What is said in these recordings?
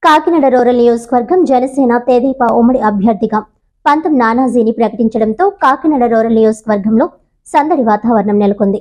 Kakinada rural నియోజకవర్గం జనసేన తెదేపా ఉమ్మడి అభ్యర్థిగా పంతం నానాజీని ప్రకటించడంతో కాకినాడ రూరల్ నియోజకవర్గంలో సందడి వాతావరణం నెలకొంది.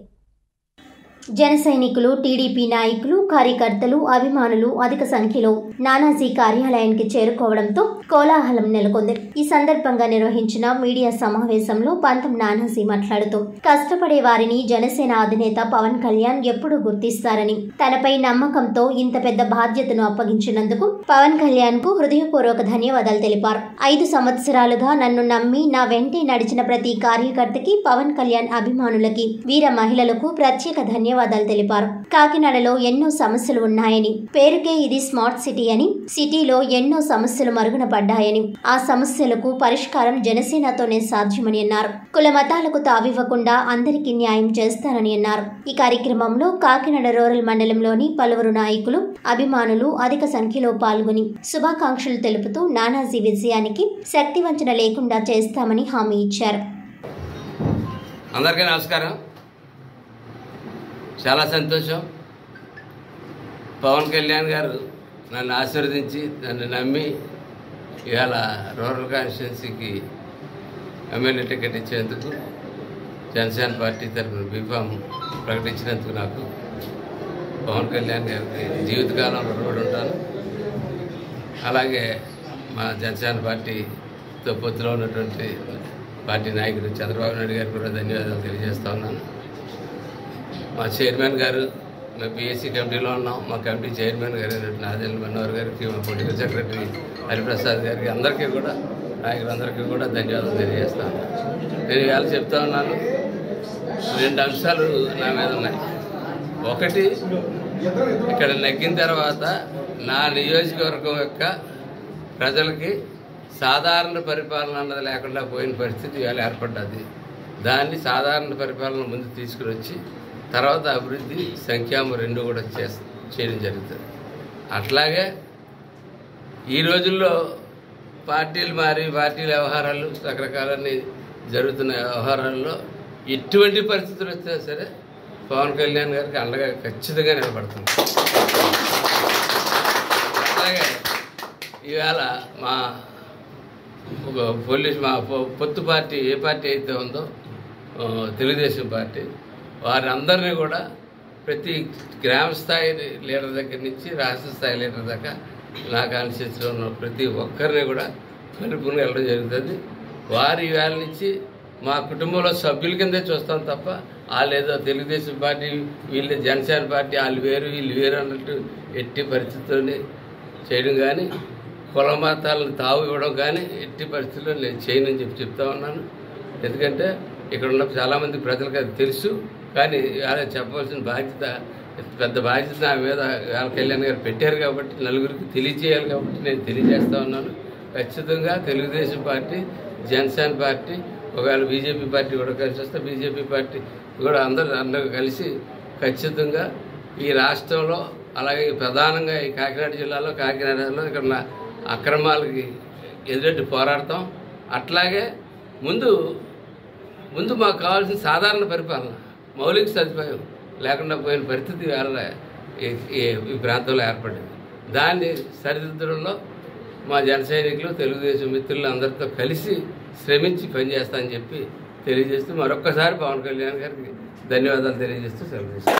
జన సైనికులు, టీడీపీ నాయకులు, కార్యకర్తలు, అభిమానులు అధిక సంఖ్యలో నానాజీ కార్యాలయానికి చేరుకోవడంతో కోలాహలం నెలకొంది. ఈ సందర్భంగా నిర్వహించిన మీడియా సమావేశంలో పంతం నానాజీ మాట్లాడుతూ కష్టపడే వారిని జనసేన అధినేత పవన్ కళ్యాణ్ ఎప్పుడూ గుర్తిస్తారని, తనపై నమ్మకంతో ఇంత పెద్ద బాధ్యతను అప్పగించినందుకు పవన్ కళ్యాణ్ కు హృదయపూర్వక ధన్యవాదాలు తెలిపారు. 5 సంవత్సరాలుగా నన్ను నమ్మి నా వెంటే నడిచిన ప్రతి కార్యకర్తకి, పవన్ కళ్యాణ్ అభిమానులకి, వీర మహిళలకు ప్రత్యేక ధన్యవాదాలు తెలిపారు. కాకినాడలో ఎన్నో సమస్యలు ఉన్నాయని, పేరుకే ఇది స్మార్ట్ సిటీ అని, సిటీలో ఎన్నో సమస్యలు మరుగున పడ్డాయని, ఆ సమస్యలకు పరిష్కారం జనసేనతోనే సాధ్యమని అన్నారు. కుల మతాలకు తావివ్వకుండా అందరికీ న్యాయం చేస్తారని అన్నారు. ఈ కార్యక్రమంలో కాకినాడ రూరల్ మండలంలోని పలువురు నాయకులు, అభిమానులు అధిక సంఖ్యలో పాల్గొని శుభాకాంక్షలు తెలుపుతూ నానాజీ విజయానికి శక్తివంచన లేకుండా చేస్తామని హామీ ఇచ్చారు. అందరికీ నమస్కారం. చాలా సంతోషం. పవన్ కళ్యాణ్ గారు నన్ను ఆశీర్వదించి, నన్ను నమ్మి ఇవాళ రూరల్ కాన్స్టిట్యున్సీకి ఎమ్మెల్యే టికెట్ ఇచ్చేందుకు, జనసేన పార్టీ తరఫున బీఫామ్ ప్రకటించినందుకు నాకు పవన్ కళ్యాణ్ గారికి జీవితకాలంలో రుణపడి ఉంటాను. అలాగే మా జనసేన పార్టీతో పొత్తులో ఉన్నటువంటి పార్టీ నాయకుడు చంద్రబాబు నాయుడు గారికి కూడా ధన్యవాదాలు తెలియజేస్తా ఉన్నాను. మా చైర్మన్ గారు, మేము బీఎస్సీ కమిటీలో ఉన్నాం, మా కమిటీ చైర్మన్ గారు నాదెల్ మనోహర్ గారికి, మా పొలిటికల్ సెక్రటరీ హరిప్రసాద్ గారికి, అందరికీ కూడా, నాయకులందరికీ కూడా ధన్యవాదాలు తెలియజేస్తాను. నేను ఇవాళ చెప్తా ఉన్నాను, 2 అంశాలు నా మీద ఉన్నాయి. ఒకటి, ఇక్కడ నెగ్గిన తర్వాత నా నియోజకవర్గం యొక్క ప్రజలకి సాధారణ పరిపాలన అన్నది లేకుండా పోయిన పరిస్థితి ఇవాళ ఏర్పడ్డది. దాన్ని సాధారణ పరిపాలన ముందు తీసుకుని వచ్చి తర్వాత అభివృద్ధి సంక్షేమం 2 కూడా చేయడం జరుగుతుంది. అట్లాగే ఈ రోజుల్లో పార్టీలు మారి, పార్టీల వ్యవహారాలు రకరకాలన్నీ జరుగుతున్న వ్యవహారాల్లో ఎటువంటి పరిస్థితులు వచ్చినా సరే పవన్ కళ్యాణ్ గారికి అండగా ఖచ్చితంగా నిలబడుతుంది. అలాగే ఇవాళ మా మా పొత్తు పార్టీ ఏ పార్టీ అయితే ఉందో తెలుగుదేశం పార్టీ, వారందరినీ కూడా ప్రతి గ్రామ స్థాయి లీడర్ దగ్గర నుంచి రాష్ట్ర స్థాయి లీడర్ దాకా నా కాన్స్టిట్యూన్సీలో ఉన్న ప్రతి ఒక్కరిని కూడా కలుపుకుని వెళ్ళడం జరుగుతుంది. వారి వేళ నుంచి మా కుటుంబంలో సభ్యుల కిందే చూస్తాం తప్ప వాళ్ళేదో తెలుగుదేశం పార్టీ, వీళ్ళు జనసేన పార్టీ, వాళ్ళు వేరు వీళ్ళు వేరు అన్నట్టు ఎట్టి పరిస్థితుల్ని చేయడం కానీ, కుల మతాలను తావు ఇవ్వడం కానీ ఎట్టి పరిస్థితుల్లో నేను చేయనని చెప్తా ఉన్నాను. ఎందుకంటే ఇక్కడ ఉన్న చాలామంది ప్రజలకు అది తెలుసు. కానీ అలా చెప్పవలసిన బాధ్యత, పెద్ద బాధ్యత నా మీద కళ్యాణ్ గారు పెట్టారు కాబట్టి, నలుగురికి తెలియజేయాలి కాబట్టి నేను తెలియజేస్తా ఉన్నాను. ఖచ్చితంగా తెలుగుదేశం పార్టీ, జనసేన పార్టీ, ఒకవేళ బీజేపీ పార్టీ కూడా కలిసి వస్తే బీజేపీ పార్టీ కూడా అందరూ కలిసి ఖచ్చితంగా ఈ రాష్ట్రంలో, అలాగే ప్రధానంగా ఈ కాకినాడ జిల్లాలో, కాకినాడలో ఇక్కడ ఉన్న అక్రమాలకి ఎదురెట్టి పోరాడతాం. అట్లాగే ముందు మాకు కావాల్సిన సాధారణ పరిపాలన, మౌలిక సదుపాయం లేకుండా పోయిన పరిస్థితి వేళ ఈ ప్రాంతంలో ఏర్పడింది. దాన్ని సరిదిద్దడంలో మా జన సైనికులు, తెలుగుదేశం మిత్రులు అందరితో కలిసి శ్రమించి పనిచేస్తామని చెప్పి తెలియజేస్తూ మరొక్కసారి పవన్ కళ్యాణ్ గారికి ధన్యవాదాలు తెలియజేస్తూ సెలవు.